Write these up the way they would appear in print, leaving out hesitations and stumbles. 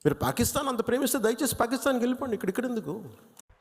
మీరు పాకిస్తాన్ అంత ప్రేమిస్తే దయచేసి పాకిస్తాన్కి వెళ్ళిపోండి, ఇక్కడ ఎందుకు?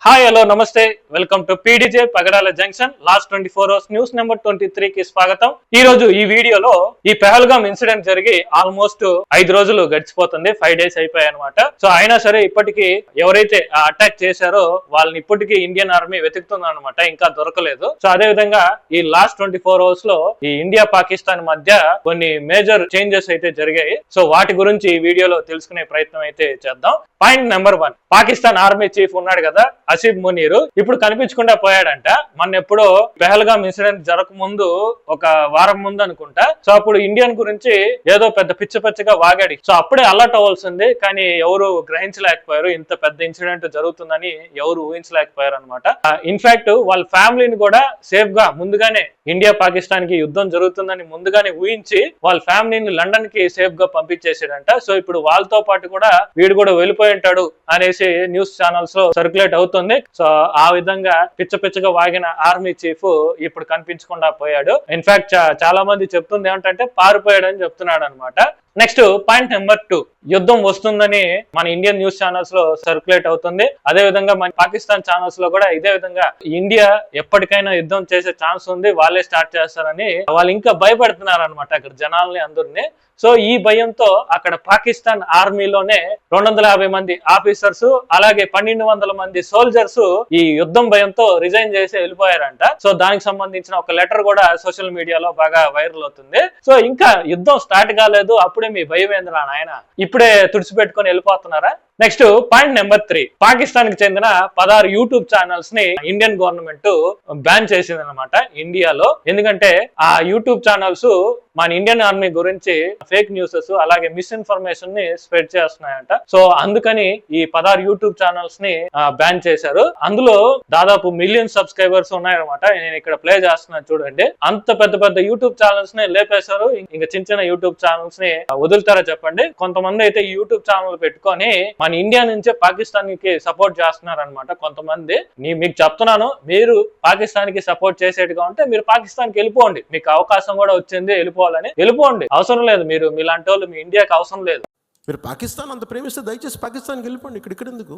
హాయ్ హలో నమస్తే, welcome to PDJ Pagadala junction. Last 24 hours news number 23 కి స్వాగతం. ఈ రోజు ఈ వీడియోలో ఈ పెహల్గామ్ ఇన్సిడెంట్ జరిగి ఆల్మోస్ట్ 5 రోజులు గడిచిపోతుంది, 5 డేస్ అయిపోయాయి అనమాట. సో అయినా సరే ఇప్పటికీ ఎవరైతే అటాక్ చేశారో వాళ్ళని ఇప్పటికీ ఇండియన్ ఆర్మీ వెతుకుతుంది అనమాట, ఇంకా దొరకలేదు. సో అదే విధంగా ఈ లాస్ట్ 24 అవర్స్ లో ఈ ఇండియా పాకిస్తాన్ మధ్య కొన్ని మేజర్ చేంజెస్ అయితే జరిగాయి. సో వాటి గురించి ఈ వీడియోలో తెలుసుకునే ప్రయత్నం అయితే చేద్దాం. Point number 1, Pakistan army chief ఉన్నాడు కదా అసీఫ్ మునీర్, ఇప్పుడు కనిపించకుండా పోయాడంట. మన ఎప్పుడో పెహల్గామ్ ఇన్సిడెంట్ జరగకముందు ఒక వారం ముందు అనుకుంటా, సో అప్పుడు ఇండియన్ గురించి ఏదో పెద్ద పిచ్చగా వాగాడి. సో అప్పుడే అలర్ట్ అవ్వాల్సింది, కానీ ఎవరు గ్రహించలేకపోయారు. ఇంత పెద్ద ఇన్సిడెంట్ జరుగుతుందని ఎవరు ఊహించలేకపోయారు అనమాట. ఇన్ఫాక్ట్ వాళ్ళ ఫ్యామిలీని కూడా సేఫ్ గా ముందుగానే ఇండియా పాకిస్తాన్ కి యుద్ధం జరుగుతుందని ముందుగానే ఊహించి వాళ్ళ ఫ్యామిలీని లండన్ కి సేఫ్ గా పంపించేసాడంట. సో ఇప్పుడు వాళ్ళతో పాటు కూడా వీడు కూడా వెళ్ళిపోయి ఉంటాడు అనేసి న్యూస్ ఛానల్స్ లో సర్క్యులేట్ అవుతుంది. సో ఆ విధంగా పిచ్చగా వాగిన ఆర్మీ చీఫ్ ఇప్పుడు కనిపించకుండా పోయాడు. ఇన్ఫాక్ట్ చాలా మంది చెప్తుంది ఏమంటే పారిపోయాడు అని చెప్తున్నాడు అనమాట. నెక్స్ట్ పాయింట్ నెంబర్ 2, యుద్ధం వస్తుందని మన ఇండియన్ న్యూస్ ఛానల్స్ లో సర్క్యులేట్ అవుతుంది. అదే విధంగా మన పాకిస్తాన్ ఛానల్స్ లో కూడా ఇదే విధంగా ఇండియా ఎప్పటికైనా యుద్ధం చేసే ఛాన్స్ ఉంది, వాళ్ళే స్టార్ట్ చేస్తారని వాళ్ళు ఇంకా భయపెడుతున్నారు అనమాట అక్కడ జనాల్ని అందరినీ. సో ఈ భయంతో అక్కడ పాకిస్తాన్ ఆర్మీలోనే 250 మంది ఆఫీసర్స్ అలాగే 1200 మంది సోల్జర్స్ ఈ యుద్ధం భయంతో రిజైన్ చేసి వెళ్ళిపోయారంట. సో దానికి సంబంధించిన ఒక లెటర్ కూడా సోషల్ మీడియాలో బాగా వైరల్ అవుతుంది. సో ఇంకా యుద్ధం స్టార్ట్ కాలేదు, అప్పుడే మీ భయం ఏందిరా నాయన, ఇప్పుడే తుడిచిపెట్టుకొని వెళ్ళిపోతున్నారా? నెక్స్ట్ పాయింట్ నెంబర్ 3, పాకిస్తాన్ కి చెందిన 16 యూట్యూబ్ ఛానల్స్ ని ఇండియన్ గవర్నమెంట్ బ్యాన్ చేసింది అనమాట ఇండియాలో. ఎందుకంటే ఆ యూట్యూబ్ ఛానల్స్ మన ఇండియన్ ఆర్మీ గురించి ఫేక్ న్యూసెస్ అలాగే మిస్ఇన్ఫర్మేషన్ ని స్ప్రెడ్ చేస్తున్నాయంట. సో అందుకని ఈ 16 యూట్యూబ్ ఛానల్స్ ని బ్యాన్ చేశారు. అందులో దాదాపు మిలియన్ సబ్స్క్రైబర్స్ ఉన్నాయన్నమాట. నేను ఇక్కడ ప్లే చేస్తున్నాను చూడండి. అంత పెద్ద యూట్యూబ్ ఛానల్స్ ని లేపేశారు. ఇంకా చిన్న యూట్యూబ్ ఛానల్స్ ని వదులుతారా చెప్పండి? కొంతమంది అయితే ఈ యూట్యూబ్ ఛానల్ పెట్టుకొని మన ఇండియా నుంచే పాకిస్తాన్ కి సపోర్ట్ చేస్తున్నారు అనమాట కొంతమంది. మీకు చెప్తున్నాను, మీరు పాకిస్తాన్ కి సపోర్ట్ చేసేట్టుగా ఉంటే మీరు పాకిస్తాన్ కి వెళ్ళిపోండి. మీకు అవకాశం కూడా వచ్చింది వెళ్ళిపోండి, అవసరం లేదు. మీరు మీలాంటి వాళ్ళు మీ ఇండియాకి అవసరం లేదు. మీరు పాకిస్తాన్ అంత ప్రేమిస్తే దయచేసి పాకిస్తాన్కి వెళ్ళిపోండి, ఇక్కడ ఎందుకు?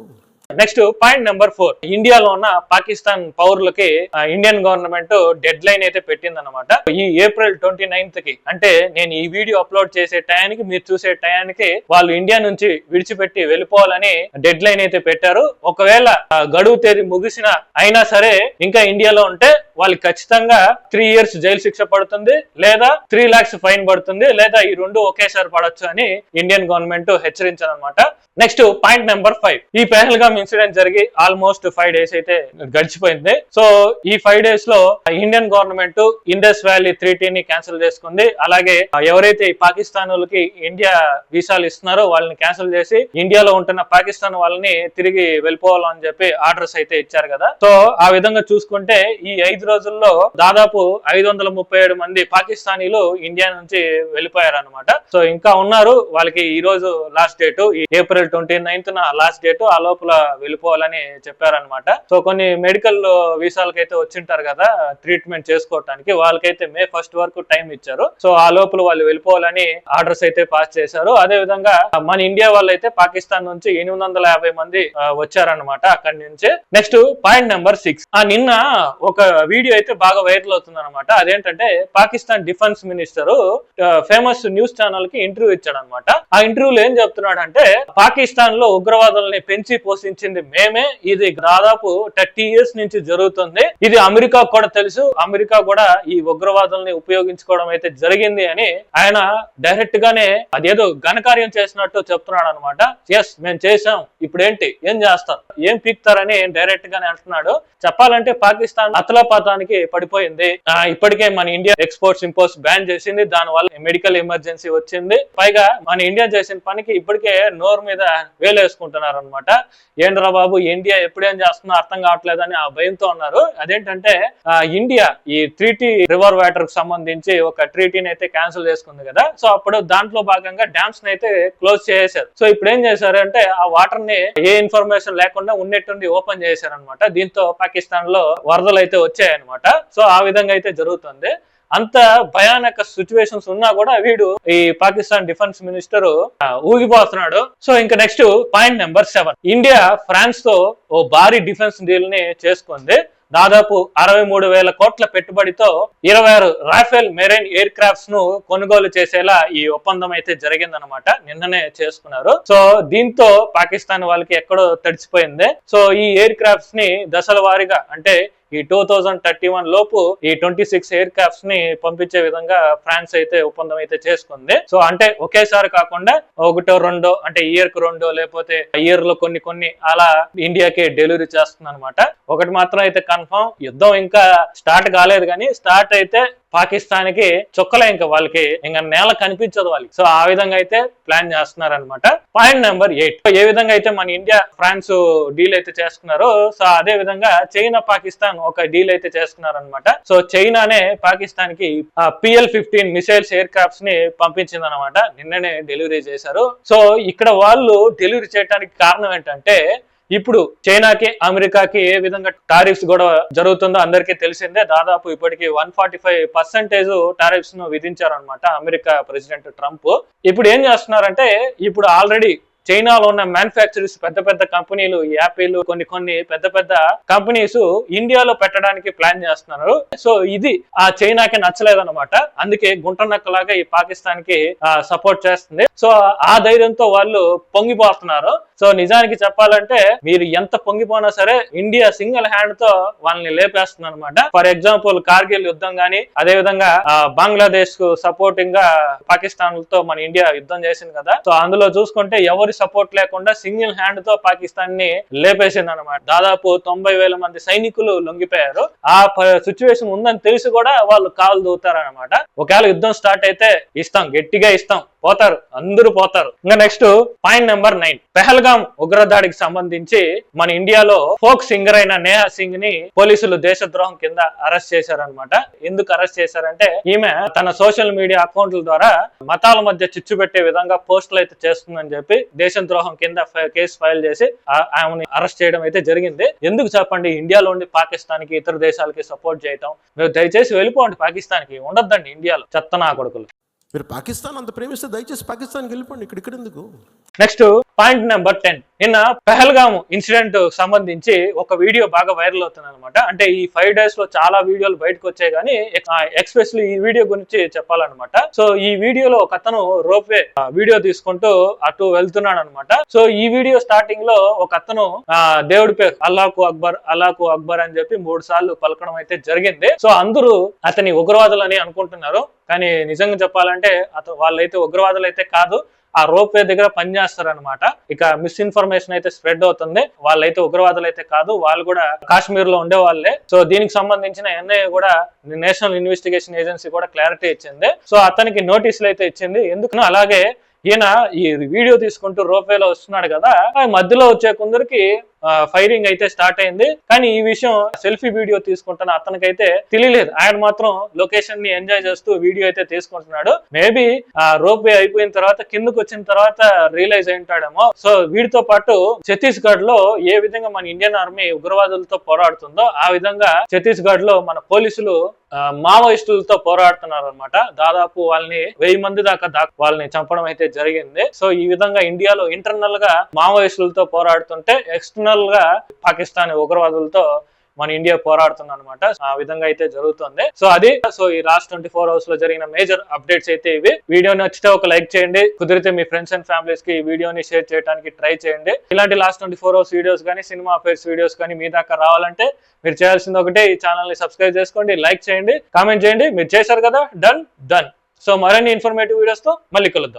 నెక్స్ట్ పాయింట్ నెంబర్ 4, ఇండియాలో ఉన్న పాకిస్తాన్ పౌరులకి ఇండియన్ గవర్నమెంట్ డెడ్ లైన్ అయితే పెట్టింది అనమాట. ఈ ఏప్రిల్ 29th కి, అంటే నేను ఈ వీడియో అప్లోడ్ చేసే టయానికి మీరు చూసే టయానికి వాళ్ళు ఇండియా నుంచి విడిచిపెట్టి వెళ్ళిపోవాలని డెడ్ లైన్ అయితే పెట్టారు. ఒకవేళ గడువు తేదీ ముగిసిన అయినా సరే ఇంకా ఇండియాలో ఉంటే వాళ్ళకి ఖచ్చితంగా 3 years జైలు శిక్ష పడుతుంది, లేదా 3 lakhs ఫైన్ పడుతుంది, లేదా ఈ రెండు ఒకేసారి పడొచ్చు అని ఇండియన్ గవర్నమెంట్ హెచ్చరించారనమాట. నెక్స్ట్ పాయింట్ నెంబర్ 5, ఈ పెహల్గామ్ ఇన్సిడెంట్ జరిగి ఆల్మోస్ట్ 5 days అయితే గడిచిపోయింది. సో ఈ 5 days లో ఇండియన్ గవర్నమెంట్ ఇండస్ వ్యాలీ ట్రీటీని క్యాన్సిల్ చేసుకుంది. అలాగే ఎవరైతే ఈ పాకిస్తాన్ వాళ్ళకి ఇండియా వీసాలు ఇస్తున్నారో వాళ్ళని క్యాన్సిల్ చేసి ఇండియాలో ఉంటున్న పాకిస్తాన్ వాళ్ళని తిరిగి వెళ్ళిపోవాలని చెప్పి ఆర్డర్స్ అయితే ఇచ్చారు కదా. సో ఆ విధంగా చూసుకుంటే ఈ 5 రోజుల్లో దాదాపు 537 మంది పాకిస్తానీలు ఇండియా నుంచి వెళ్ళిపోయారు అనమాట. సో ఇంకా ఉన్నారు, వాళ్ళకి ఈ రోజు last date, April 29th last date. ఆ లోపల వెళ్ళిపోవాలని చెప్పారనమాట. సో కొన్ని మెడికల్ వీసాలకైతే వచ్చింటారు కదా ట్రీట్మెంట్ చేసుకోవటానికి, వాళ్ళకైతే May 1st వరకు టైం ఇచ్చారు. సో ఆ లోపల వాళ్ళు వెళ్ళిపోవాలని ఆర్డర్స్ అయితే పాస్ చేశారు. అదే విధంగా మన ఇండియా వాళ్ళు అయితే పాకిస్తాన్ నుంచి 850 మంది వచ్చారనమాట అక్కడి నుంచి. నెక్స్ట్ పాయింట్ నెంబర్ 6, నిన్న ఒక వీడియో అయితే బాగా వైరల్ అవుతుంది అనమాట. అదేంటంటే Pakistan defence minister famous news channel కి ఇంటర్వ్యూ ఇచ్చాడు అనమాట. ఆ ఇంటర్వ్యూలో ఏం చెప్తున్నాడు అంటే, పాకిస్తాన్ లో ఉగ్రవాదుల్ని పెంచి పోషించింది మేమే, ఇది దాదాపు 30 years నుంచి జరుగుతుంది, ఇది అమెరికా కూడా తెలుసు, అమెరికా కూడా ఈ ఉగ్రవాదుల్ని ఉపయోగించుకోవడం అయితే జరిగింది అని ఆయన డైరెక్ట్ గానే అదేదో ఘనకార్యం చేసినట్టు చెప్తున్నాడు అనమాట. ఎస్ మేము చేసాం, ఇప్పుడు ఏంటి, ఏం చేస్తారు, ఏం పీక్తారని డైరెక్ట్ గానే అంటున్నాడు. చెప్పాలంటే పాకిస్తాన్ అతలాపాతానికి పడిపోయింది. ఇప్పటికే మన ఇండియా ఎక్స్పోర్ట్స్ ఇంపోర్ట్స్ బ్యాన్ చేసింది, దాని వల్ల మెడికల్ ఎమర్జెన్సీ వచ్చింది. పైగా మన ఇండియా చేసిన పనికి ఇప్పటికే నోరు మీద వేలేసుకుంటున్నారు అనమాట. ఏంట్రా బాబు ఇండియా ఎప్పుడేం చేస్తుందో అర్థం కావట్లేదని ఆ భయంతో ఉన్నారు. అదేంటంటే ఇండియా ఈ ట్రీటీ రివర్ వాటర్ కు సంబంధించి ఒక ట్రీటీని అయితే క్యాన్సిల్ చేసుకుంది కదా. సో అప్పుడు దాంట్లో భాగంగా డ్యామ్స్ ని అయితే క్లోజ్ చేశారు. సో ఇప్పుడు ఏం చేశారు అంటే ఆ వాటర్ ని ఏ ఇన్ఫర్మేషన్ లేకుండా ఉన్నట్టుండి ఓపెన్ చేశారు అనమాట. దీంతో పాకిస్తాన్ లో వరదలు అయితే వచ్చాయన్నమాట. సో ఆ విధంగా అయితే జరుగుతుంది. అంత భయానక సిచ్యువేషన్స్ ఉన్నా కూడా వీడు ఈ పాకిస్తాన్ డిఫెన్స్ మినిస్టర్ ఊగిపోతున్నాడు. సో ఇంకా next point number 7, India France తో ఓ భారీ డిఫెన్స్ డీల్ ని చేసుకుంది. దాదాపు 63,000 కోట్ల పెట్టుబడితో 26 రాఫెల్ మెరైన్ ఎయిర్ క్రాఫ్ట్స్ ను కొనుగోలు చేసేలా ఈ ఒప్పందం అయితే జరిగిందనమాట. నిన్ననే చేసుకున్నారు. సో దీంతో పాకిస్తాన్ వాళ్ళకి ఎక్కడో తడిచిపోయింది. సో ఈ ఎయిర్ క్రాఫ్ట్స్ ని దశల వారీగా అంటే ఈ 2031 లోపు ఈ 26 ఎయిర్ క్రాఫ్ట్స్ ని పంపించే విధంగా ఫ్రాన్స్ అయితే ఒప్పందం అయితే చేసుకుంది. సో అంటే ఒకేసారి కాకుండా ఒకటో రెండో అంటే ఇయర్ కు రెండో లేకపోతే ఇయర్ లో కొన్ని అలా ఇండియాకి డెలివరీ చేస్తుంది అనమాట. ఒకటి మాత్రం అయితే కన్ఫర్మ్, యుద్ధం ఇంకా స్టార్ట్ కాలేదు కానీ స్టార్ట్ అయితే పాకిస్తాన్ కి చుక్కలే, ఇంకా వాళ్ళకి ఇంకా నేల కనిపించదు వాళ్ళకి. సో ఆ విధంగా అయితే ప్లాన్ చేస్తున్నారు అనమాట. పాయింట్ నెంబర్ 8, ఏ విధంగా అయితే మన ఇండియా ఫ్రాన్స్ డీల్ అయితే చేసుకున్నారో సో అదే విధంగా చైనా పాకిస్తాన్ ఒక డీల్ అయితే చేసుకున్నారు అనమాట. సో చైనానే పాకిస్తాన్ కి PL-15 మిసైల్స్ ఎయిర్ క్రాఫ్ట్స్ ని పంపించింది అనమాట. నిన్ననే డెలివరీ చేశారు. సో ఇక్కడ వాళ్ళు డెలివరీ చేయడానికి కారణం ఏంటంటే ఇప్పుడు చైనాకి అమెరికాకి ఏ విధంగా టారిఫ్స్ కూడా జరుగుతుందో అందరికీ తెలిసిందే. దాదాపు ఇప్పటికి 145% టారిఫ్స్ ను విధించారు అనమాట అమెరికా ప్రెసిడెంట్ ట్రంప్. ఇప్పుడు ఏం చేస్తున్నారంటే ఇప్పుడు ఆల్రెడీ చైనాలో ఉన్న మ్యానుఫ్యాక్చరర్స్ పెద్ద కంపెనీలు, యాపిల్ కొన్ని పెద్ద కంపెనీస్ ఇండియాలో పెట్టడానికి ప్లాన్ చేస్తున్నారు. సో ఇది ఆ చైనాకి నచ్చలేదన్నమాట. అందుకే గుంటనక్కలాగా ఈ పాకిస్తాన్ కి సపోర్ట్ చేస్తుంది. సో ఆ ధైర్యంతో వాళ్ళు పొంగిపోతున్నారు. సో నిజానికి చెప్పాలంటే మీరు ఎంత పొంగిపోయినా సరే ఇండియా సింగిల్ హ్యాండ్ తో వాళ్ళని లేపేస్తుంది అనమాట. ఫర్ ఎగ్జాంపుల్ కార్గిల్ యుద్ధం గానీ, అదే విధంగా బంగ్లాదేశ్ కు సపోర్టింగ్ గా పాకిస్తాన్ తో మన ఇండియా యుద్ధం చేసింది కదా. సో అందులో చూసుకుంటే ఎవరి సపోర్ట్ లేకుండా సింగిల్ హ్యాండ్ తో పాకిస్తాన్ ని లేపేసింది అనమాట. దాదాపు 90,000 మంది సైనికులు లొంగిపోయారు. ఆ సిచ్యువేషన్ ఉందని తెలిసి కూడా వాళ్ళు కాలు దూతారనమాట. ఒకవేళ యుద్ధం స్టార్ట్ అయితే ఇస్తాం, గట్టిగా ఇస్తాం, పోతారు, అందరూ పోతారు. ఇంకా నెక్స్ట్ పాయింట్ నెంబర్ 9, పెహల్గాం ఉగ్రదాడికి సంబంధించి మన ఇండియాలో ఫోక్ సింగర్ అయిన నేహా సింగ్ ని పోలీసులు దేశద్రోహం కింద అరెస్ట్ చేశారనమాట. ఎందుకు అరెస్ట్ చేశారంటే ఈమె తన సోషల్ మీడియా అకౌంట్ల ద్వారా మతాల మధ్య చిచ్చు పెట్టే విధంగా పోస్టులు అయితే చేస్తుందని చెప్పి దేశద్రోహం కింద కేసు ఫైల్ చేసి ఆమెని అరెస్ట్ చేయడం అయితే జరిగింది. ఎందుకు చెప్పండి, ఇండియాలో ఉండి పాకిస్తాన్ కి ఇతర దేశాలకి సపోర్ట్ చేయటం. మీరు దయచేసి వెళ్ళిపోండి, పాకిస్తాన్ కి ఉండొద్దండి ఇండియాలో, చెత్త నా కొడుకులు. మీరు పాకిస్తాన్ అంత ప్రేమిస్తే దయచేసి పాకిస్తాన్కి వెళ్ళిపోండి, ఇక్కడ ఎందుకు. నెక్స్ట్ పాయింట్ నెంబర్ 10, నిన్న పెహల్గామ్ ఇన్సిడెంట్ సంబంధించి ఒక వీడియో బాగా వైరల్ అవుతుంది అనమాట. అంటే ఈ 5 days లో చాలా వీడియోలు బయటకు వచ్చాయి కానీ ఎక్స్పెషల్లీ ఈ వీడియో గురించి చెప్పాలన్నమాట. సో ఈ వీడియోలో ఒక అతను రోప్వే వీడియో తీసుకుంటూ అటు వెళ్తున్నాడు అనమాట. సో ఈ వీడియో స్టార్టింగ్ లో ఒక అతను దేవుడి పేరు అల్లాహు అక్బర్ అని చెప్పి 3 సార్లు పలకడం అయితే జరిగింది. సో అందరూ అతని ఉగ్రవాదులని అనుకుంటున్నారు, కానీ నిజంగా చెప్పాలంటే వాళ్ళైతే ఉగ్రవాదులు అయితే కాదు, ఆ రోప్వే దగ్గర పనిచేస్తారనమాట. ఇక మిస్ఇన్ఫర్మేషన్ అయితే స్ప్రెడ్ అవుతుంది. వాళ్ళైతే ఉగ్రవాదులు అయితే కాదు, వాళ్ళు కూడా కాశ్మీర్ లో ఉండే వాళ్ళే. సో దీనికి సంబంధించిన NIA కూడా, నేషనల్ ఇన్వెస్టిగేషన్ ఏజెన్సీ కూడా క్లారిటీ ఇచ్చింది. సో అతనికి నోటీసులు అయితే ఇచ్చింది. ఎందుకు అలాగే ఈయన ఈ వీడియో తీసుకుంటూ రోప్వేలో వస్తున్నాడు కదా, మధ్యలో వచ్చే కొందరికి ఫైరింగ్ అయితే స్టార్ట్ అయింది. కానీ ఈ విషయం సెల్ఫీ వీడియో తీసుకుంటున్న అతనికైతే తెలియలేదు. ఆయన మాత్రం లొకేషన్ ని ఎంజాయ్ చేస్తూ వీడియో అయితే తీసుకుంటున్నాడు. మేబీ ఆ రోప్ వే అయిపోయిన తర్వాత కిందకు వచ్చిన తర్వాత రియలైజ్ అయి ఉంటాడేమో. సో వీటితో పాటు ఛత్తీస్గఢ్ లో ఏ విధంగా మన ఇండియన్ ఆర్మీ ఉగ్రవాదులతో పోరాడుతుందో ఆ విధంగా ఛత్తీస్గఢ్ లో మన పోలీసులు మావోయిస్టులతో పోరాడుతున్నారు అనమాట. దాదాపు వాళ్ళని 1000 మంది దాకా వాళ్ళని చంపడం అయితే జరిగింది. సో ఈ విధంగా ఇండియాలో ఇంటర్నల్ గా మావోయిస్టులతో పోరాడుతుంటే ఎక్స్టర్నల్ గా పాకిస్తాన్ ఉగ్రవాదులతో మన ఇండియా పోరాడుతుంది అనమాట. ఆ విధంగా అయితే జరుగుతుంది. సో ఈ లాస్ట్ 24 hours లో జరిగిన మేజర్ అప్డేట్స్ అయితే ఇవి. వీడియో నచ్చితే ఒక లైక్ చేయండి, కుదిరితే మీ ఫ్రెండ్స్ అండ్ ఫ్యామిలీస్ కి ఈ వీడియోని షేర్ చేయడానికి ట్రై చేయండి. ఇలాంటి లాస్ట్ 24 hours వీడియోస్ కానీ, సినిమా అఫైర్స్ వీడియోస్ కానీ మీ దాకా రావాలంటే మీరు చేయాల్సింది ఒకటే, ఈ ఛానల్ ని సబ్స్క్రైబ్ చేసుకోండి, లైక్ చేయండి, కామెంట్ చేయండి. మీరు చేశారు కదా, డన్. సో మరిన్ని ఇన్ఫర్మేటివ్ వీడియోస్ తో మళ్ళీ కలుద్దాం.